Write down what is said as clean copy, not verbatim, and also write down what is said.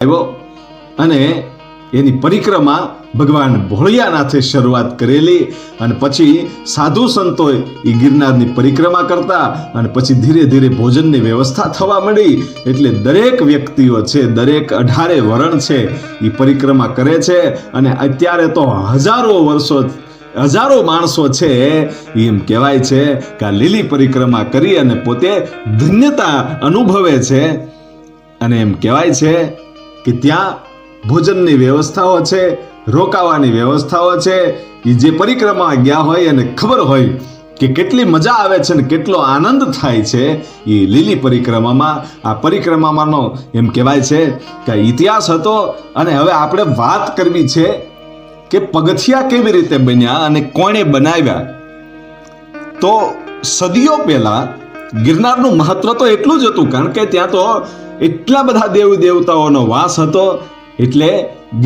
આવ્યો અને એની પરિક્રમા ભગવાન ભોળિયાનાથે શરૂઆત કરેલી અને પછી સાધુ સંતોએ એ ગિરનારની પરિક્રમા કરતા અને પછી ધીરે ધીરે ભોજનની વ્યવસ્થા થવા માંડી. એટલે દરેક વ્યક્તિઓ છે, દરેક 18 વરણ છે એ પરિક્રમા કરે છે. અને અત્યારે તો હજારો માણસો છે એમ કહેવાય છે કે આ લીલી પરિક્રમા કરી અને પોતે ધન્યતા અનુભવે છે. અને એમ કહેવાય છે કે ત્યાં ભોજનની વ્યવસ્થાઓ છે, રોકાવાની વ્યવસ્થાઓ છે. એ જે પરિક્રમા ગયા હોય અને ખબર હોય કે કેટલી મજા આવે છે ને કેટલો આનંદ થાય છે એ લીલી પરિક્રમામાં. આ પરિક્રમામાંનો એમ કહેવાય છે કે ઇતિહાસ હતો. અને હવે આપણે વાત કરવી છે કે પગથિયા કેવી રીતે બન્યા અને કોણે બનાવ્યા. તો સદીઓ પહેલા ગિરનારનું મહત્વ તો એટલું જ હતું, કારણ કે ત્યાં તો એટલા બધા દેવ દેવતાઓનો વાસ હતો. એટલે